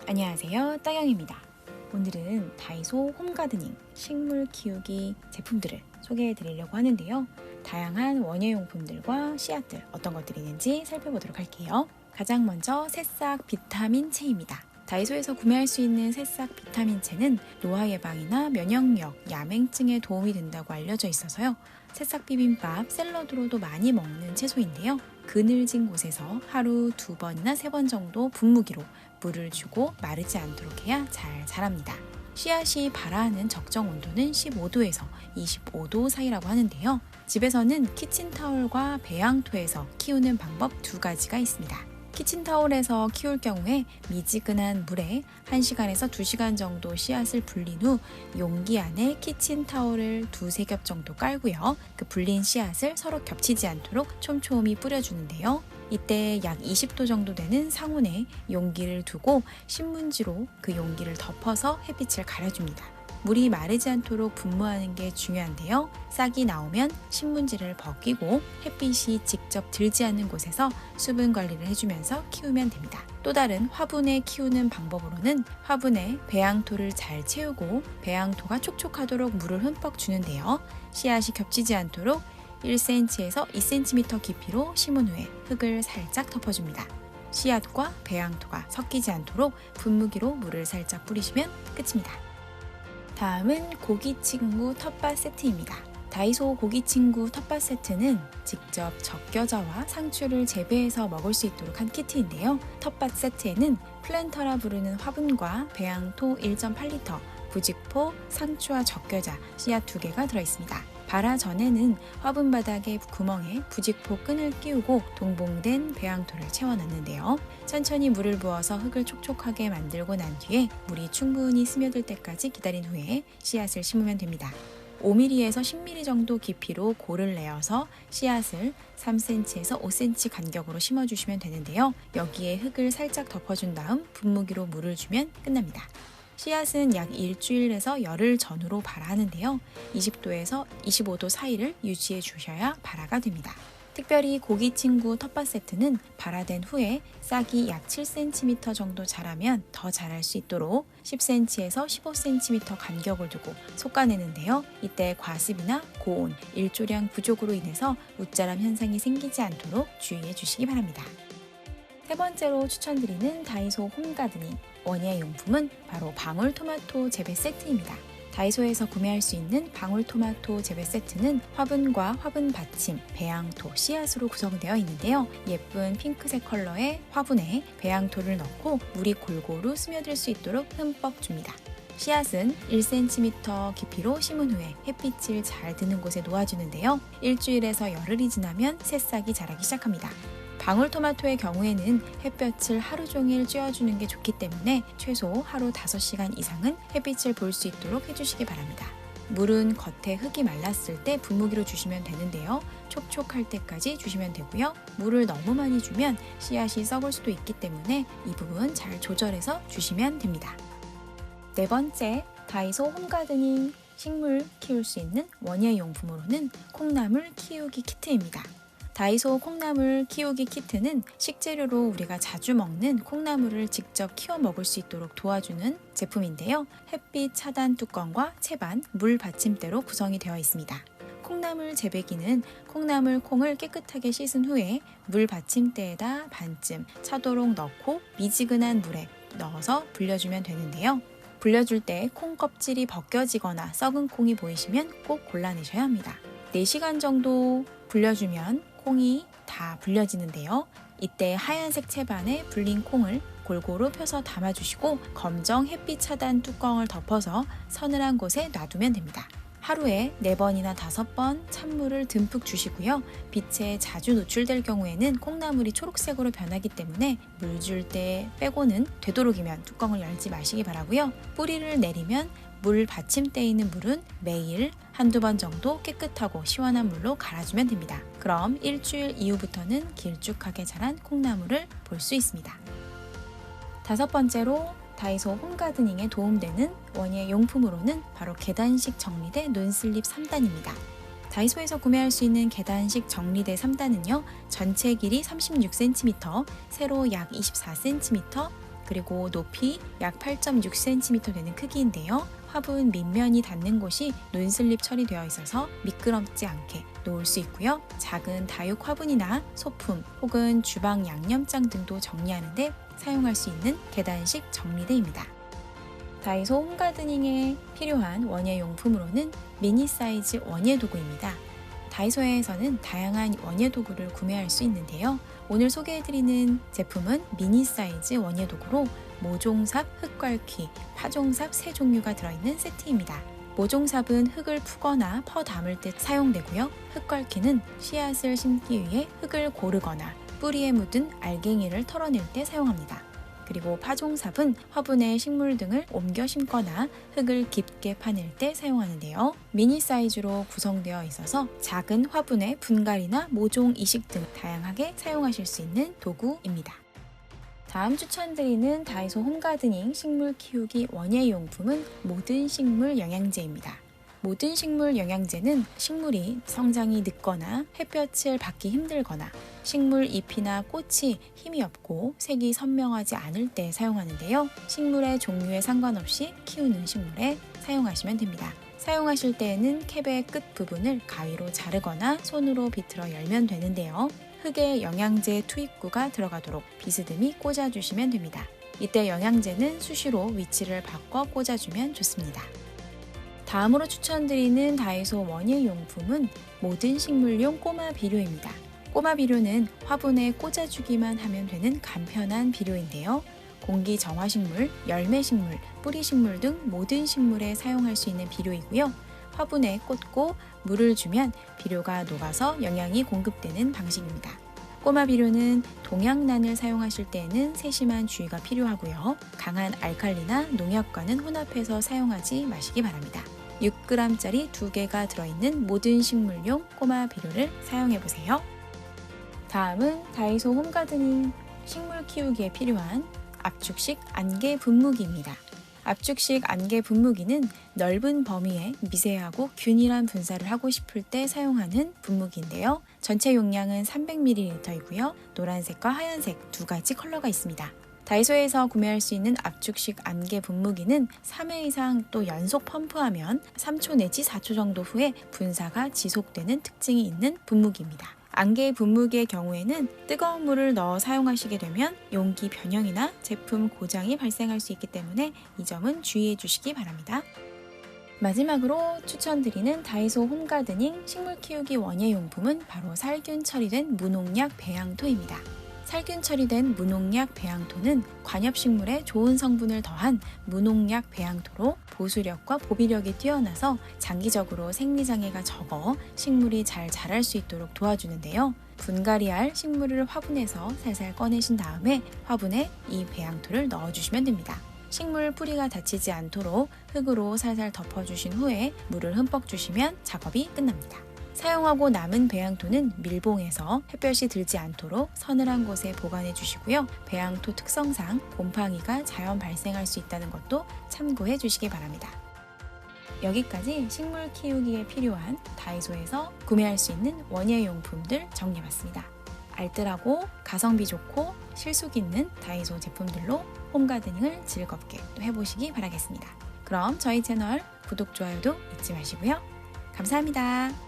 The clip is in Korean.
안녕하세요, 땅영입니다. 오늘은 다이소 홈가드닝 식물 키우기 제품들을 소개해 드리려고 하는데요. 다양한 원예용품들과 씨앗들 어떤 것들이 있는지 살펴보도록 할게요. 가장 먼저 새싹 비타민체입니다. 다이소에서 구매할 수 있는 새싹 비타민체는 노화 예방이나 면역력, 야맹증에 도움이 된다고 알려져 있어서요. 새싹 비빔밥, 샐러드로도 많이 먹는 채소인데요. 그늘진 곳에서 하루 2번이나 3번 정도 분무기로 물을 주고 마르지 않도록 해야 잘 자랍니다. 씨앗이 발아하는 적정 온도는 15도에서 25도 사이라고 하는데요. 집에서는 키친타올과 배양토에서 키우는 방법 2가지가 있습니다. 키친타올에서 키울 경우에 미지근한 물에 1시간에서 2시간 정도 씨앗을 불린 후 용기 안에 키친타올을 2-3겹 정도 깔고요. 그 불린 씨앗을 서로 겹치지 않도록 촘촘히 뿌려주는데요. 이때 약 20도 정도 되는 상온에 용기를 두고 신문지로 그 용기를 덮어서 햇빛을 가려줍니다. 물이 마르지 않도록 분무하는 게 중요한데요. 싹이 나오면 신문지를 벗기고 햇빛이 직접 들지 않는 곳에서 수분 관리를 해주면서 키우면 됩니다. 또 다른 화분에 키우는 방법으로는 화분에 배양토를 잘 채우고 배양토가 촉촉하도록 물을 흠뻑 주는데요. 씨앗이 겹치지 않도록 1cm에서 2cm 깊이로 심은 후에 흙을 살짝 덮어줍니다. 씨앗과 배양토가 섞이지 않도록 분무기로 물을 살짝 뿌리시면 끝입니다. 다음은 고기친구 텃밭 세트입니다. 다이소 고기친구 텃밭 세트는 직접 적겨자와 상추를 재배해서 먹을 수 있도록 한 키트인데요. 텃밭 세트에는 플랜터라 부르는 화분과 배양토 1.8리터, 부직포, 상추와 적겨자, 씨앗 2개가 들어있습니다. 발화 전에는 화분 바닥의 구멍에 부직포 끈을 끼우고 동봉된 배양토를 채워넣는데요. 천천히 물을 부어서 흙을 촉촉하게 만들고 난 뒤에 물이 충분히 스며들 때까지 기다린 후에 씨앗을 심으면 됩니다. 5mm에서 10mm 정도 깊이로 골을 내어서 씨앗을 3cm에서 5cm 간격으로 심어주시면 되는데요. 여기에 흙을 살짝 덮어준 다음 분무기로 물을 주면 끝납니다. 씨앗은 약 일주일에서 열흘 전후로 발아하는데요. 20도에서 25도 사이를 유지해 주셔야 발아가 됩니다. 특별히 고기친구 텃밭 세트는 발아된 후에 싹이 약 7cm 정도 자라면 더 자랄 수 있도록 10cm에서 15cm 간격을 두고 솎아내는데요. 이때 과습이나 고온, 일조량 부족으로 인해서 웃자람 현상이 생기지 않도록 주의해 주시기 바랍니다. 세 번째로 추천드리는 다이소 홈가드닝 원예용품은 바로 방울토마토 재배 세트입니다. 다이소에서 구매할 수 있는 방울토마토 재배 세트는 화분과 화분 받침, 배양토, 씨앗으로 구성되어 있는데요. 예쁜 핑크색 컬러의 화분에 배양토를 넣고 물이 골고루 스며들 수 있도록 흠뻑 줍니다. 씨앗은 1cm 깊이로 심은 후에 햇빛을 잘 드는 곳에 놓아주는데요. 일주일에서 열흘이 지나면 새싹이 자라기 시작합니다. 방울토마토의 경우에는 햇볕을 하루 종일 쬐어주는 게 좋기 때문에 최소 하루 5시간 이상은 햇빛을 볼 수 있도록 해주시기 바랍니다. 물은 겉에 흙이 말랐을 때 분무기로 주시면 되는데요. 촉촉할 때까지 주시면 되고요. 물을 너무 많이 주면 씨앗이 썩을 수도 있기 때문에 이 부분 잘 조절해서 주시면 됩니다. 네 번째, 다이소 홈가드닝 식물 키울 수 있는 원예용품으로는 콩나물 키우기 키트입니다. 다이소 콩나물 키우기 키트는 식재료로 우리가 자주 먹는 콩나물을 직접 키워 먹을 수 있도록 도와주는 제품인데요. 햇빛 차단 뚜껑과 채반, 물 받침대로 구성이 되어 있습니다. 콩나물 재배기는 콩나물 콩을 깨끗하게 씻은 후에 물 받침대에다 반쯤 차도록 넣고 미지근한 물에 넣어서 불려주면 되는데요. 불려줄 때 콩 껍질이 벗겨지거나 썩은 콩이 보이시면 꼭 골라내셔야 합니다. 4시간 정도 불려주면 콩이 다 불려지는데요. 이때 하얀색 채반에 불린 콩을 골고루 펴서 담아주시고 검정 햇빛 차단 뚜껑을 덮어서 서늘한 곳에 놔두면 됩니다. 하루에 4번이나 5번 찬물을 듬뿍 주시고요. 빛에 자주 노출될 경우에는 콩나물이 초록색으로 변하기 때문에 물 줄 때 빼고는 되도록이면 뚜껑을 열지 마시기 바라고요. 뿌리를 내리면 물 받침대에 있는 물은 매일 1-2번 정도 깨끗하고 시원한 물로 갈아주면 됩니다. 그럼 일주일 이후부터는 길쭉하게 자란 콩나물을 볼 수 있습니다. 5번째로 다이소 홈가드닝에 도움되는 원예용품으로는 바로 계단식 정리대 논슬립 3단입니다. 다이소에서 구매할 수 있는 계단식 정리대 3단은요. 전체 길이 36cm, 세로 약 24cm, 그리고 높이 약 8.6cm 되는 크기인데요. 화분 밑면이 닿는 곳이 논슬립 처리되어 있어서 미끄럽지 않게 놓을 수 있고요. 작은 다육 화분이나 소품 혹은 주방 양념장 등도 정리하는 데 사용할 수 있는 계단식 정리대입니다. 다이소 홈가드닝에 필요한 원예용품으로는 미니 사이즈 원예 도구입니다. 다이소에서는 다양한 원예 도구를 구매할 수 있는데요. 오늘 소개해드리는 제품은 미니 사이즈 원예 도구로 모종삽, 흙갈퀴, 파종삽 3종류가 들어있는 세트입니다. 모종삽은 흙을 푸거나 퍼 담을 때 사용되고요. 흙갈퀴는 씨앗을 심기 위해 흙을 고르거나 뿌리에 묻은 알갱이를 털어낼 때 사용합니다. 그리고 파종삽은 화분에 식물 등을 옮겨 심거나 흙을 깊게 파낼 때 사용하는데요. 미니 사이즈로 구성되어 있어서 작은 화분에 분갈이나 모종 이식 등 다양하게 사용하실 수 있는 도구입니다. 다음 추천드리는 다이소 홈가드닝 식물 키우기 원예용품은 모든 식물 영양제입니다. 모든 식물 영양제는 식물이 성장이 늦거나 햇볕을 받기 힘들거나 식물 잎이나 꽃이 힘이 없고 색이 선명하지 않을 때 사용하는데요. 식물의 종류에 상관없이 키우는 식물에 사용하시면 됩니다. 사용하실 때에는 캡의 끝 부분을 가위로 자르거나 손으로 비틀어 열면 되는데요. 흙에 영양제 투입구가 들어가도록 비스듬히 꽂아주시면 됩니다. 이때 영양제는 수시로 위치를 바꿔 꽂아주면 좋습니다. 다음으로 추천드리는 다이소 원예용품은 모든 식물용 꼬마 비료입니다. 꼬마 비료는 화분에 꽂아주기만 하면 되는 간편한 비료인데요. 공기 정화식물, 열매식물, 뿌리식물 등 모든 식물에 사용할 수 있는 비료이고요. 화분에 꽂고 물을 주면 비료가 녹아서 영양이 공급되는 방식입니다. 꼬마 비료는 동약난을 사용하실 때에는 세심한 주의가 필요하고요. 강한 알칼리나 농약과는 혼합해서 사용하지 마시기 바랍니다. 6g짜리 2개가 들어있는 모든 식물용 꼬마 비료를 사용해보세요. 다음은 다이소 홈가드닝 식물 키우기에 필요한 압축식 안개 분무기입니다. 압축식 안개 분무기는 넓은 범위에 미세하고 균일한 분사를 하고 싶을 때 사용하는 분무기인데요. 전체 용량은 300ml이고요. 노란색과 하얀색 2가지 컬러가 있습니다. 다이소에서 구매할 수 있는 압축식 안개 분무기는 3회 이상 또 연속 펌프하면 3초 내지 4초 정도 후에 분사가 지속되는 특징이 있는 분무기입니다. 안개 분무기의 경우에는 뜨거운 물을 넣어 사용하시게 되면 용기 변형이나 제품 고장이 발생할 수 있기 때문에 이 점은 주의해 주시기 바랍니다. 마지막으로 추천드리는 다이소 홈가드닝 식물 키우기 원예용품은 바로 살균 처리된 무농약 배양토입니다. 살균 처리된 무농약 배양토는 관엽식물에 좋은 성분을 더한 무농약 배양토로 보수력과 보비력이 뛰어나서 장기적으로 생리장애가 적어 식물이 잘 자랄 수 있도록 도와주는데요. 분갈이할 식물을 화분에서 살살 꺼내신 다음에 화분에 이 배양토를 넣어주시면 됩니다. 식물 뿌리가 다치지 않도록 흙으로 살살 덮어주신 후에 물을 흠뻑 주시면 작업이 끝납니다. 사용하고 남은 배양토는 밀봉해서 햇볕이 들지 않도록 서늘한 곳에 보관해 주시고요. 배양토 특성상 곰팡이가 자연 발생할 수 있다는 것도 참고해 주시기 바랍니다. 여기까지 식물 키우기에 필요한 다이소에서 구매할 수 있는 원예용품들 정리해봤습니다. 알뜰하고 가성비 좋고 실속 있는 다이소 제품들로 홈가드닝을 즐겁게 또 해보시기 바라겠습니다. 그럼 저희 채널 구독, 좋아요도 잊지 마시고요. 감사합니다.